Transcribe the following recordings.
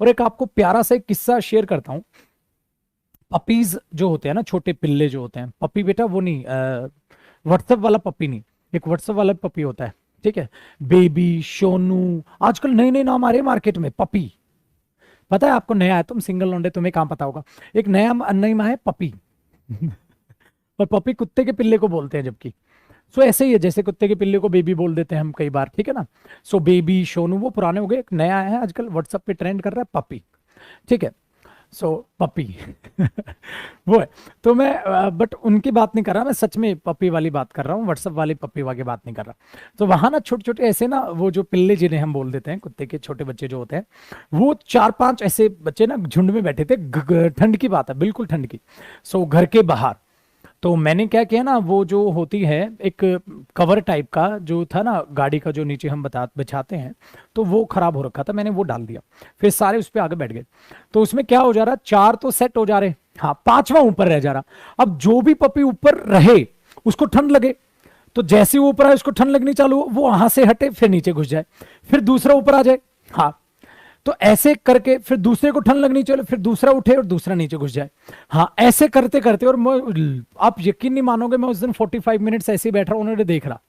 और एक आपको प्यारा सा एक किस्सा शेयर करता हूँ। पपीज जो होते हैं ना, छोटे पिल्ले जो होते हैं, पपी बेटा वो नहीं, व्हाट्सएप वाला पपी नहीं, एक व्हाट्सएप वाला पपी होता है, ठीक है। बेबी, सोनू, आजकल नए नए नाम आ रहे हैं मार्केट में, पपी। पता है आपको, नया है, तुम सिंगल लौंडे, तुम्हें कहाँ पता होगा। एक नया नई है पपी। और पपी कुत्ते के पिल्ले को बोलते हैं, जबकि सो ऐसे ही है जैसे कुत्ते के पिल्ले को बेबी बोल देते हैं हम कई बार, ठीक है ना। सो बेबी, सोनू वो पुराने हो गए, एक नया है आजकल व्हाट्सएप पे ट्रेंड कर रहा है, पपी, ठीक है। सो पपी वो है। तो मैं बट उनकी बात नहीं कर रहा, मैं सच में पपी वाली बात कर रहा हूँ, व्हाट्सएप वाली पपी वाली बात नहीं कर रहा। तो वहां ना छोटे छोटे ऐसे ना, वो जो पिल्ले जिन्हें हम बोल देते हैं, कुत्ते के छोटे बच्चे जो होते हैं, वो 4-5 ऐसे बच्चे ना झुंड में बैठे थे, ठंड की बात है, बिल्कुल ठंड की। सो घर के बाहर। तो मैंने क्या किया ना, वो जो होती है एक कवर टाइप का जो था ना गाड़ी का, जो नीचे हम बिछाते हैं, तो वो खराब हो रखा था, मैंने वो डाल दिया। फिर सारे उस पर आगे बैठ गए। तो उसमें क्या हो जा रहा, 4 तो सेट हो जा रहे, हाँ 5वां ऊपर रह जा रहा। अब जो भी पपी ऊपर रहे उसको ठंड लगे, तो जैसे वो ऊपर आए उसको ठंड लगनी चालू, वो वहां से हटे फिर नीचे घुस जाए, फिर दूसरा ऊपर आ जाए, हाँ। तो ऐसे करके फिर दूसरे को ठंड लगनी चाहिए, फिर दूसरा उठे और दूसरा नीचे घुस जाए, हाँ ऐसे करते करते। और आप यकीन नहीं मानोगे, मैं उस दिन 45 मिनट्स ऐसे ही बैठ रहा, उन्होंने देख रहा।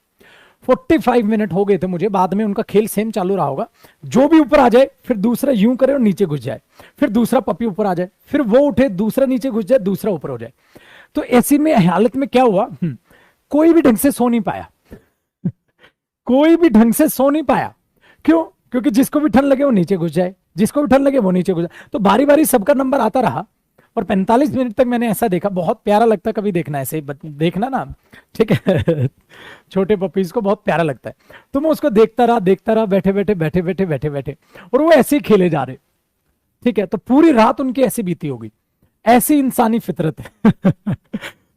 45 मिनट हो गए थे मुझे, बाद में उनका खेल सेम चालू रहा होगा। जो भी ऊपर आ जाए फिर दूसरा यूं करे और नीचे घुस जाए, फिर दूसरा पपी ऊपर आ जाए, फिर वो उठे, दूसरा नीचे घुस जाए, दूसरा ऊपर हो जाए। तो ऐसी में हालत में क्या हुआ, कोई भी ढंग से सो नहीं पाया। कोई भी ढंग से सो नहीं पाया। क्यों? क्योंकि जिसको भी ठंड लगे वो नीचे घुस जाए, जिसको भी ठंड लगे वो नीचे घुस जाए। तो बारी बारी सबका नंबर आता रहा, और 45 मिनट तक मैंने ऐसा देखा। बहुत प्यारा लगता, कभी देखना ऐसे देखना ना, ठीक है। छोटे पपीज को बहुत प्यारा लगता है। तो मैं उसको देखता रहा, बैठे बैठे बैठे बैठे बैठे बैठे, और वो ऐसे ही खेले जा रहे, ठीक है। तो पूरी रात उनकी ऐसी बीती होगी। ऐसी इंसानी फितरत है।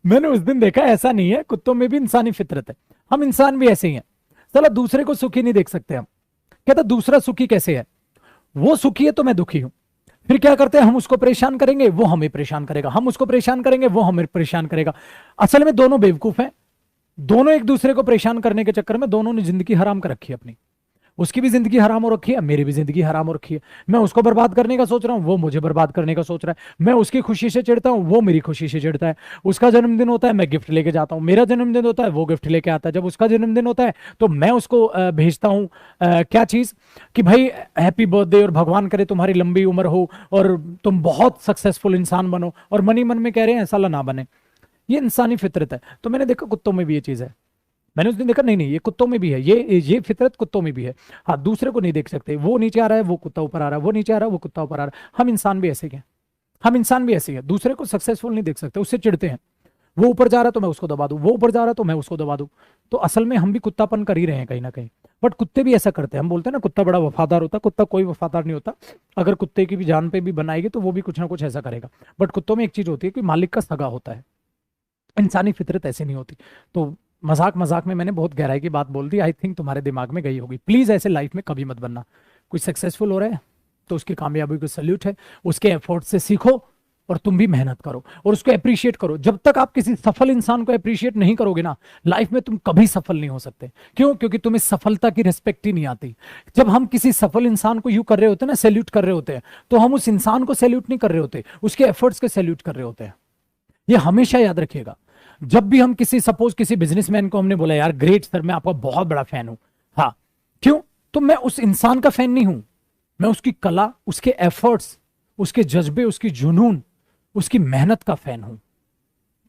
मैंने उस दिन देखा, ऐसा नहीं है, कुत्तों में भी इंसानी फितरत है। हम इंसान भी ऐसे ही हैं। चलो दूसरे को सुखी नहीं देख सकते हम। कहता दूसरा सुखी कैसे है, वो सुखी है तो मैं दुखी हूं। फिर क्या करते हैं, हम उसको परेशान करेंगे वो हमें परेशान करेगा, हम उसको परेशान करेंगे वो हमें परेशान करेगा। असल में दोनों बेवकूफ हैं। दोनों एक दूसरे को परेशान करने के चक्कर में दोनों ने जिंदगी हराम कर रखी है अपनी। उसकी भी जिंदगी हराम हो रखी है, मेरी भी जिंदगी हराम हो रखी है। मैं उसको बर्बाद करने का सोच रहा हूं, वो मुझे बर्बाद करने का सोच रहा है। मैं उसकी खुशी से चिढ़ता हूं, वो मेरी खुशी से चिढ़ता है। उसका जन्मदिन होता है, मैं गिफ्ट लेके जाता हूं। मेरा जन्मदिन होता है, वो गिफ्ट लेके आता है। जब उसका जन्मदिन होता है तो मैं उसको भेजता हूं क्या चीज, कि भाई हैप्पी बर्थडे, और भगवान करे तुम्हारी लंबी उम्र हो और तुम बहुत सक्सेसफुल इंसान बनो। और मन ही मन में कह रहे हैं साला ना बने। ये इंसानी फितरत है। तो मैंने देखा कुत्तों में भी ये चीज है। मैंने उस दिन देखा, नहीं नहीं, ये कुत्तों में भी है, ये फितरत कुत्तों में भी है। हाँ, दूसरे को नहीं देख सकते, वो नीचे आ रहा है वो कुत्ता ऊपर आ रहा है, वो नीचे आ रहा है वो कुत्ता ऊपर आ रहा है। हम इंसान भी ऐसे ही हैं। हम इंसान भी ऐसे ही हैं, दूसरे को सक्सेसफुल नहीं देख सकते, उससे चिढ़ते हैं। वो ऊपर जा रहा है तो मैं उसको दबा दूं, वो ऊपर जा रहा है तो मैं उसको दबा दूं। तो असल में हम भी कुत्तापन कर ही रहे हैं कहीं ना कहीं। बट कुत्ते भी ऐसा करते हैं। हम बोलते हैं ना कुत्ता बड़ा वफादार होता है, कुत्ता कोई वफादार नहीं होता। अगर कुत्ते की भी जान पे भी बनाएगी तो वो भी कुछ ना कुछ ऐसा करेगा। बट कुत्तों में एक चीज होती है कि मालिक का सगा होता है। इंसानी फितरत ऐसी नहीं होती। तो मजाक मजाक में मैंने बहुत गहराई की बात बोल दी, आई थिंक तुम्हारे दिमाग में गई होगी। प्लीज ऐसे लाइफ में कभी मत बनना। कोई सक्सेसफुल हो रहा है तो उसकी कामयाबी को सल्यूट है, उसके एफर्ट से सीखो, और तुम भी मेहनत करो और उसको अप्रिशिएट करो। जब तक आप किसी सफल इंसान को अप्रिशिएट नहीं करोगे ना, लाइफ में तुम कभी सफल नहीं हो सकते। क्यों? क्योंकि तुम्हें सफलता की रिस्पेक्ट ही नहीं आती। जब हम किसी सफल इंसान को यूं कर रहे होते हैं ना, सैल्यूट कर रहे होते हैं, तो हम उस इंसान को सैल्यूट नहीं कर रहे होते, उसके एफर्ट्स को सैल्यूट कर रहे होते हैं। ये हमेशा याद रखिएगा। जब भी हम किसी, सपोज किसी बिजनेसमैन को हमने बोला यार ग्रेट सर, मैं आपका बहुत बड़ा फैन हूं, हाँ क्यों? तो मैं उस इंसान का फैन नहीं हूं, मैं उसकी कला, उसके एफर्ट्स, उसके जज्बे, उसकी जुनून, उसकी मेहनत का फैन हूं।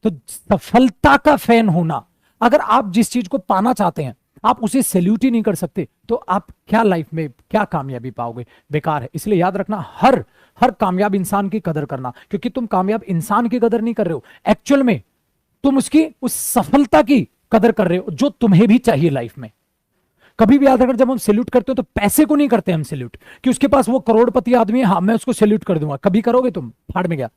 तो सफलता का फैन होना, अगर आप जिस चीज को पाना चाहते हैं आप उसे सैल्यूट ही नहीं कर सकते, तो आप क्या लाइफ में क्या कामयाबी पाओगे? बेकार है। इसलिए याद रखना, हर हर कामयाब इंसान की कदर करना, क्योंकि तुम कामयाब इंसान की कदर नहीं कर रहे हो, एक्चुअल में तुम उसकी उस सफलता की कदर कर रहे हो जो तुम्हें भी चाहिए लाइफ में। कभी भी याद रखना, जब हम सैल्यूट करते हो तो पैसे को नहीं करते हम सैल्यूट, कि उसके पास वो करोड़पति आदमी है, हाँ मैं उसको सैल्यूट कर दूंगा। कभी करोगे तुम? फाड़ में गया।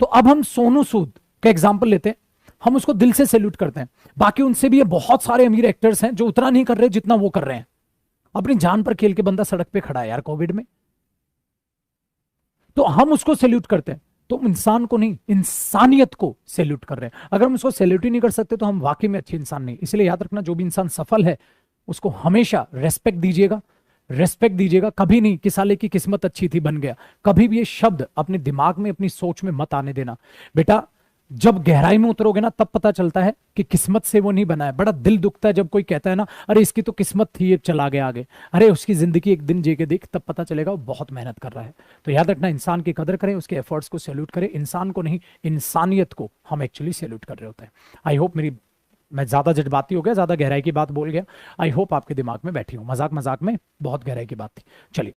तो अब हम सोनू सूद का एग्जाम्पल लेते हैं, हम उसको दिल से सैल्यूट करते हैं। बाकी उनसे भी ये बहुत सारे अमीर एक्टर्स हैं जो उतना नहीं कर रहे जितना वो कर रहे हैं। अपनी जान पर खेल के बंदा सड़क पे खड़ा है यार कोविड में, तो हम उसको सैल्यूट करते हैं। तो इंसान को नहीं, इंसानियत को सैल्यूट कर रहे हैं। अगर हम उसको सैल्यूट ही नहीं कर सकते तो हम वाकई में अच्छे इंसान नहीं। इसलिए याद रखना, जो भी इंसान सफल है उसको हमेशा रेस्पेक्ट दीजिएगा, रेस्पेक्ट दीजिएगा। कभी नहीं कि साले की किस्मत अच्छी थी बन गया, कभी भी ये शब्द अपने दिमाग में, अपनी सोच में मत आने देना। बेटा जब गहराई में उतरोगे ना, तब पता चलता है कि किस्मत से वो नहीं बना है। बड़ा दिल दुखता है जब कोई कहता है ना, अरे इसकी तो किस्मत थी, ये चला गया आगे। अरे उसकी जिंदगी एक दिन जी के देख, तब पता चलेगा वो बहुत मेहनत कर रहा है। तो याद रखना, इंसान की कदर करें, उसके एफर्ट्स को सैल्यूट करें, इंसान को नहीं, इंसानियत को हम एक्चुअली सैल्यूट कर रहे होते हैं। आई होप मेरी, मैं ज्यादा जज्बाती हो गया, ज्यादा गहराई की बात बोल गया, आई होप आपके दिमाग में बैठी हूँ। मजाक मजाक में बहुत गहराई की बात थी। चलिए।